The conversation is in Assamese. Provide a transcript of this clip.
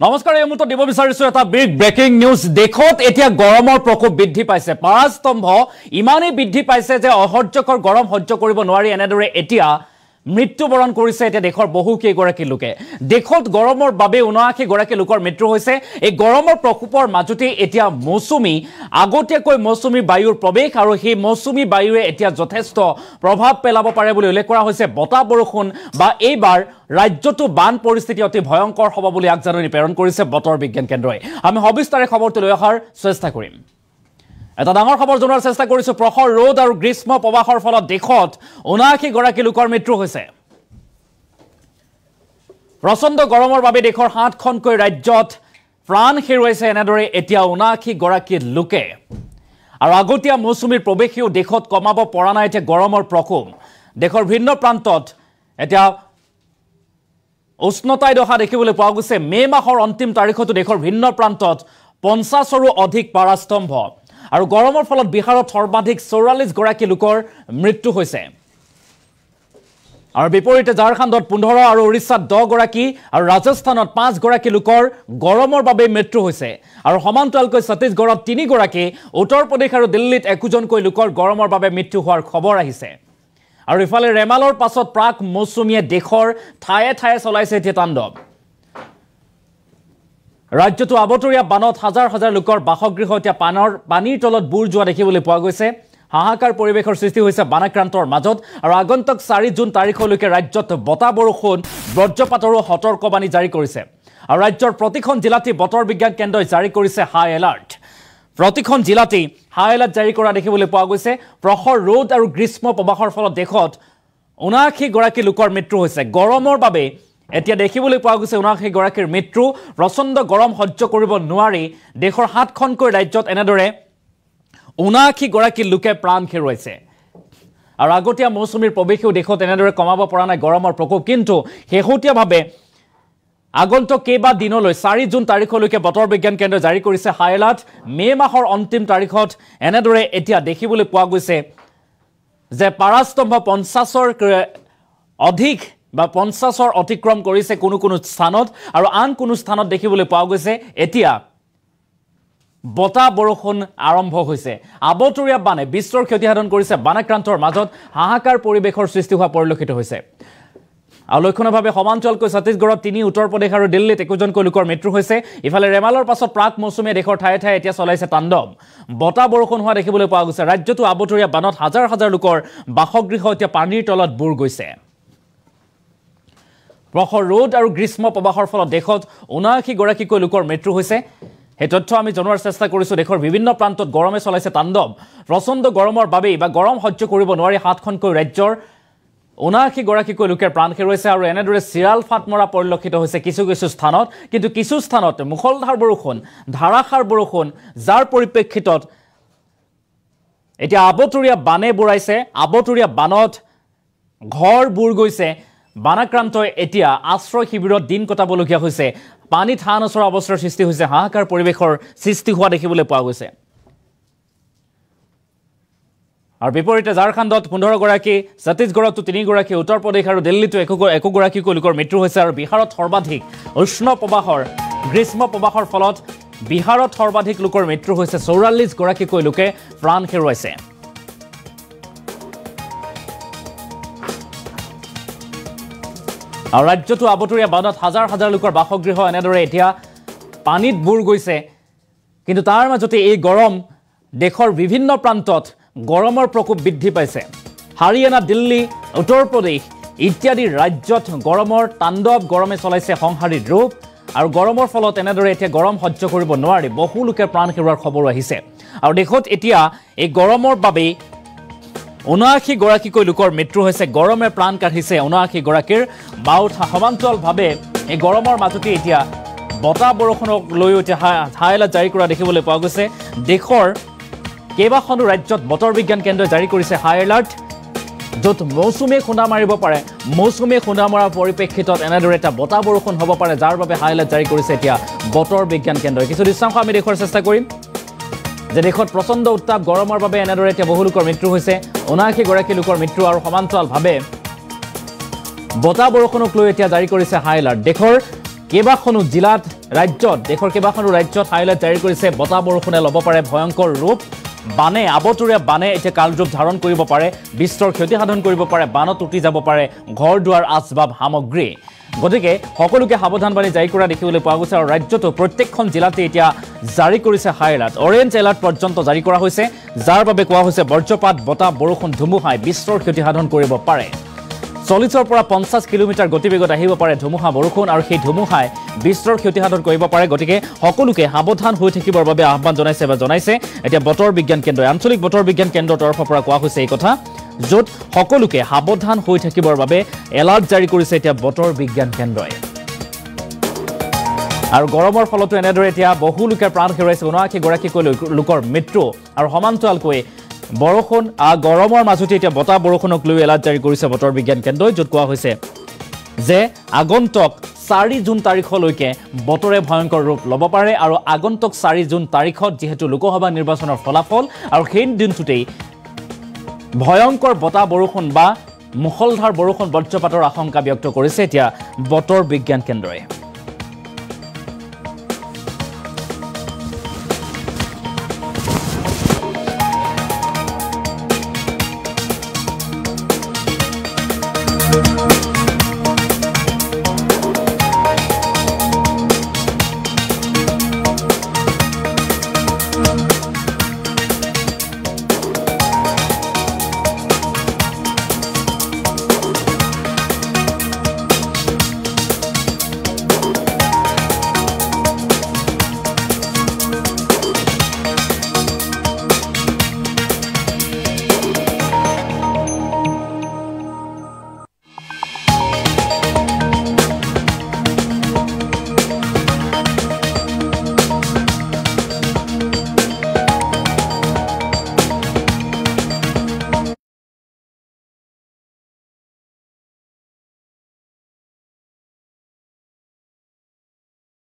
নমস্কাৰ এই মুহূৰ্তত দিব বিচাৰিছো এটা বিগ ব্ৰেকিং নিউজ দেখত এতিয়া গৰমৰ প্ৰকোপ বৃদ্ধি পাইছে পাৰাস্তম্ভ ইমানেই বৃদ্ধি পাইছে যে অসহ্যকৰ গৰম সহ্য কৰিব নোৱাৰি এনেদৰে এতিয়া মৃত্যুবৰণ কৰিছে এতিয়া দেশৰ বহু কেইগৰাকী লোকে দেখত গৰমৰ বাবে ৭৯ গৰাকী লোকৰ মৃত্যু হৈছে এই গৰমৰ প্ৰকোপৰ মাজতে এতিয়া মৌচুমী আগতীয়াকৈ মৌচুমী বায়ুৰ প্ৰৱেশ আৰু সেই মৌচুমী বায়ুৱে এতিয়া যথেষ্ট প্ৰভাৱ পেলাব পাৰে বুলি উল্লেখ কৰা হৈছে বতাহ বৰষুণ বা এইবাৰ ৰাজ্যটো বান পৰিস্থিতি অতি ভয়ংকৰ হ'ব বুলি আগজাননী প্ৰেৰণ কৰিছে বতৰ বিজ্ঞান কেন্দ্ৰই আমি সবিস্তাৰে খবৰটো লৈ অহাৰ চেষ্টা কৰিম এটা ডাঙৰ খবৰ জনোৱাৰ চেষ্টা কৰিছো প্ৰখৰ ৰ'দ আৰু গ্ৰীষ্ম প্ৰবাহৰ ফলত দেখত ৭৯ গৰাকী লোকৰ মৃত্যু হৈছে প্ৰচণ্ড গৰমৰ বাবে দেশৰ ৭খনকৈ ৰাজ্যত প্ৰাণ হেৰুৱাইছে এনেদৰে এতিয়া ৭৯ গৰাকী লোকে আৰু আগতীয়া মৌচুমীৰ প্ৰৱেশেও দেশত কমাব পৰা নাই এতিয়া গৰমৰ প্ৰকোপ দেশৰ ভিন্ন প্ৰান্তত এতিয়া উষ্ণতাই দহা দেখিবলৈ পোৱা গৈছে মে মাহৰ অন্তিম তাৰিখতো দেশৰ ভিন্ন প্ৰান্তত ৫০ৰো অধিক পাৰাস্তম্ভ আৰু গৰমৰ ফলত বিহাৰত সৰ্বাধিক ৪৪ গৰাকী লোকৰ মৃত্যু হৈছে আৰু বিপৰীতে ঝাৰখণ্ডত ১৫ আৰু উৰিষ্যাত ১০ গৰাকী আৰু ৰাজস্থানত ৫ গৰাকী লোকৰ গৰমৰ বাবে মৃত্যু হৈছে আৰু সমান্তৰালকৈ ছত্তীশগড়ত ৩ গৰাকী উত্তৰ প্ৰদেশ আৰু দিল্লীত একোজনকৈ লোকৰ গৰমৰ বাবে মৃত্যু হোৱাৰ খবৰ আহিছে আৰু ইফালে ৰেমালৰ পাছত প্ৰাক মৌচুমীয়ে দেশৰ ঠায়ে ঠায়ে চলাইছে এতিয়া তাণ্ডৱ ৰাজ্যটো আবতৰীয়া বানত হাজাৰ হাজাৰ লোকৰ বাসগৃহ এতিয়া পানীৰ তলত বুৰ যোৱা দেখিবলৈ পোৱা গৈছে হাহাকাৰ পৰিৱেশৰ সৃষ্টি হৈছে বানাক্ৰান্তৰ মাজত আৰু আগন্তুক ৪ জুন তাৰিখলৈকে ৰাজ্যত বতাহ বৰষুণ বজ্ৰপাতৰো সতৰ্কবাণী জাৰি কৰিছে আৰু ৰাজ্যৰ প্ৰতিখন জিলাতে বতৰ বিজ্ঞান কেন্দ্ৰই জাৰি কৰিছে হাই এলাৰ্ট প্ৰতিখন জিলাতে হাই এলাৰ্ট জাৰি কৰা দেখিবলৈ পোৱা গৈছে প্ৰখৰ ৰ'দ আৰু গ্ৰীষ্ম প্ৰবাহৰ ফলত দেশত ৭৯ গৰাকী লোকৰ মৃত্যু হৈছে গৰমৰ বাবে এতিয়া দেখিবলৈ পোৱা গৈছে ৭৯ গৰাকীৰ মৃত্যু প্ৰচণ্ড গৰম সহ্য কৰিব নোৱাৰি দেশৰ ৭খনকৈ ৰাজ্যত এনেদৰে ৭৯ গৰাকী লোকে প্ৰাণ হেৰুৱাইছে আৰু আগতীয়া মৌচুমীৰ প্ৰৱেশেও দেশত এনেদৰে কমাব পৰা নাই গৰমৰ প্ৰকোপ কিন্তু শেহতীয়াভাৱে আগন্তুক কেইবা দিনলৈ ৪ জুন তাৰিখলৈকে বতৰ বিজ্ঞান কেন্দ্ৰই জাৰি কৰিছে হাই এলাৰ্ট মে মাহৰ অন্তিম তাৰিখত এনেদৰে এতিয়া দেখিবলৈ পোৱা গৈছে যে পাৰাস্তম্ভ ৫০ৰ অধিক বা ৫০ৰ অতিক্ৰম কৰিছে কোনো কোনো স্থানত আৰু আন কোনো স্থানত দেখিবলৈ পোৱা গৈছে এতিয়া বতাহ বৰষুণ আৰম্ভ হৈছে আবতৰীয়া বানে বিশ্বৰ ক্ষতিসাধন কৰিছে বানাক্ৰান্তৰ মাজত হাহাকাৰ পৰিৱেশৰ সৃষ্টি হোৱা পৰিলক্ষিত হৈছে আৰু লক্ষণীয়ভাৱে সমান্তৰালকৈ ছত্তীশগড়ত ৩ উত্তৰ প্ৰদেশ আৰু দিল্লীত একোজনকৈ লোকৰ মৃত্যু হৈছে ইফালে ৰেমালৰ পাছত প্ৰাক মৌচুমীয়ে দেশৰ ঠায়ে ঠায়ে এতিয়া চলাইছে তাণ্ডৱ বতাহ বৰষুণ হোৱা দেখিবলৈ পোৱা গৈছে ৰাজ্যটো আবতৰীয়া বানত হাজাৰ হাজাৰ লোকৰ বাসগৃহ এতিয়া পানীৰ তলত বুৰ গৈছে প্ৰখৰ ৰ'দ আৰু গ্ৰীষ্ম প্ৰবাহৰ ফলত দেশত ৭৯ গৰাকীকৈ লোকৰ মৃত্যু হৈছে এই তথ্য আমি জনোৱাৰ চেষ্টা কৰিছো দেশৰ বিভিন্ন প্ৰান্তত গৰমে চলাইছে তাণ্ডৱ প্ৰচণ্ড গৰমৰ বাবেই বা গৰম সহ্য কৰিব নোৱাৰি ৭খনকৈ ৰাজ্যৰ ৭৯ গৰাকীকৈ লোকে প্ৰাণ হেৰুৱাইছে আৰু এনেদৰে চিৰাল ফাট মৰা পৰিলক্ষিত হৈছে কিছু কিছু স্থানত কিন্তু কিছু স্থানত মুখলধাৰ বৰষুণ ধাৰাসাৰ বৰষুণ যাৰ পৰিপ্ৰেক্ষিতত এতিয়া আবতৰীয়া বানে বুৰাইছে আবতৰীয়া বানত ঘৰ বুৰ গৈছে বানাক্ৰান্তই এতিয়া আশ্ৰয় শিবিৰত দিন কটাবলগীয়া হৈছে পানী ঠান নচৰা অৱস্থাৰ সৃষ্টি হৈছে হাহাকাৰ পৰিৱেশৰ সৃষ্টি হোৱা দেখিবলৈ পোৱা গৈছে আৰু বিপৰীতে ঝাৰখণ্ডত ১৫ গৰাকী ছত্তীশগড়তো ৩ গৰাকী উত্তৰ প্ৰদেশ আৰু দিল্লীতো একোগৰাকীকৈ লোকৰ মৃত্যু হৈছে আৰু বিহাৰত সৰ্বাধিক উষ্ণ প্ৰবাহৰ গ্ৰীষ্ম প্ৰবাহৰ ফলত বিহাৰত সৰ্বাধিক লোকৰ মৃত্যু হৈছে ৪৪ গৰাকীকৈ লোকে প্ৰাণ হেৰুৱাইছে আৰু ৰাজ্যটো আবতৰীয়া বানত হাজাৰ হাজাৰ লোকৰ বাসগৃহ এনেদৰে এতিয়া পানীত বুৰ গৈছে কিন্তু তাৰ মাজতে এই গৰম দেশৰ বিভিন্ন প্ৰান্তত গৰমৰ প্ৰকোপ বৃদ্ধি পাইছে হাৰিয়ানা দিল্লী উত্তৰ প্ৰদেশ ইত্যাদি ৰাজ্যত গৰমৰ তাণ্ডৱ গৰমে চলাইছে সংহাৰী ৰূপ আৰু গৰমৰ ফলত এনেদৰে এতিয়া গৰম সহ্য কৰিব নোৱাৰি বহু লোকে প্ৰাণ হেৰুৱাৰ খবৰ আহিছে আৰু দেশত এতিয়া এই গৰমৰ বাবে ৭৯ গৰাকীকৈ লোকৰ মৃত্যু হৈছে গৰমে প্ৰাণ কাঢ়িছে ৭৯ গৰাকীৰ বাওঠা সমান্তৰালভাৱে এই গৰমৰ মাজতে এতিয়া বতাহ বৰষুণক লৈ এতিয়া হাই এলাৰ্ট জাৰি কৰা দেখিবলৈ পোৱা গৈছে দেশৰ কেইবাখনো ৰাজ্যত বতৰ বিজ্ঞান কেন্দ্ৰই জাৰি কৰিছে হাই এলাৰ্ট য'ত মৌচুমীয়ে খুন্দা মাৰিব পাৰে মৌচুমীয়ে খুন্দা মৰাৰ পৰিপ্ৰেক্ষিতত এনেদৰে এটা বতাহ বৰষুণ হ'ব পাৰে যাৰ বাবে হাই এলাৰ্ট জাৰি কৰিছে এতিয়া বতৰ বিজ্ঞান কেন্দ্ৰই কিছু দৃশ্যাংশ আমি দেখুৱাৰ চেষ্টা কৰিম যে দেখত প্ৰচণ্ড উত্তাপ গৰমৰ বাবে এনেদৰে এতিয়া বহু লোকৰ মৃত্যু হৈছে ৭৯ গৰাকী লোকৰ মৃত্যু আৰু সমান্তৰালভাৱে বতাহ বৰষুণক লৈ এতিয়া জাৰি কৰিছে হাই এলাৰ্ট দেশৰ কেইবাখনো জিলাত ৰাজ্যত দেশৰ কেইবাখনো ৰাজ্যত হাই এলাৰ্ট জাৰি কৰিছে বতাহ বৰষুণে ল'ব পাৰে ভয়ংকৰ ৰূপ বানে আবতৰীয়া বানে এতিয়া কালৰূপ ধাৰণ কৰিব পাৰে বিস্তৰ ক্ষতি সাধন কৰিব পাৰে বানত উটি যাব পাৰে ঘৰ দুৱাৰ আচবাব সামগ্ৰী গতিকে সকলোকে সাৱধানবাণী জাৰি কৰা দেখিবলৈ পোৱা গৈছে আৰু ৰাজ্যটো প্ৰত্যেকখন জিলাতে এতিয়া জাৰি কৰিছে হাই এলাৰ্ট অৰেঞ্জ এলাৰ্ট পৰ্যন্ত জাৰি কৰা হৈছে যাৰ বাবে কোৱা হৈছে বজ্ৰপাত বতাহ বৰষুণ ধুমুহাই বিস্তৰ ক্ষতি সাধন কৰিব পাৰে 40 পৰা 50 কিলোমিটাৰ গতিবেগত আহিব পাৰে ধুমুহা বৰষুণ আৰু সেই ধুমুহাই বিস্তৰ ক্ষতি সাধন কৰিব পাৰে গতিকে সকলোকে সাৱধান হৈ থাকিবৰ বাবে আহ্বান জনাইছে এতিয়া বতৰ বিজ্ঞান কেন্দ্ৰ আঞ্চলিক বতৰ বিজ্ঞান কেন্দ্ৰৰ তৰফৰ পৰা কোৱা হৈছে এই কথা য'ত সকলোকে সাৱধান হৈ থাকিবৰ বাবে এলাৰ্ট জাৰি কৰিছে এতিয়া বতৰ বিজ্ঞান কেন্দ্ৰই আৰু গৰমৰ ফলতো এনেদৰে এতিয়া বহু লোকে প্ৰাণ হেৰুৱাইছে 79 গৰাকীকৈ লোকৰ মৃত্যু আৰু সমান্তৰালকৈ বৰষুণ গৰমৰ মাজতে এতিয়া বতাহ বৰষুণক লৈ এলাৰ্ট জাৰি কৰিছে বতৰ বিজ্ঞান কেন্দ্ৰই য'ত কোৱা হৈছে যে আগন্তুক 4 জুন তাৰিখলৈকে বতৰে ভয়ংকৰ ৰূপ ল'ব পাৰে আৰু আগন্তুক 4 জুন তাৰিখত যেহেতু লোকসভা নিৰ্বাচনৰ ফলাফল আৰু সেই দিনটোতেই ভয়ংকৰ বতাহ বৰষুণ বা মুখলধাৰ বৰষুণ বজ্ৰপাতৰ আশংকা ব্যক্ত কৰিছে এতিয়া বতৰ বিজ্ঞান কেন্দ্ৰই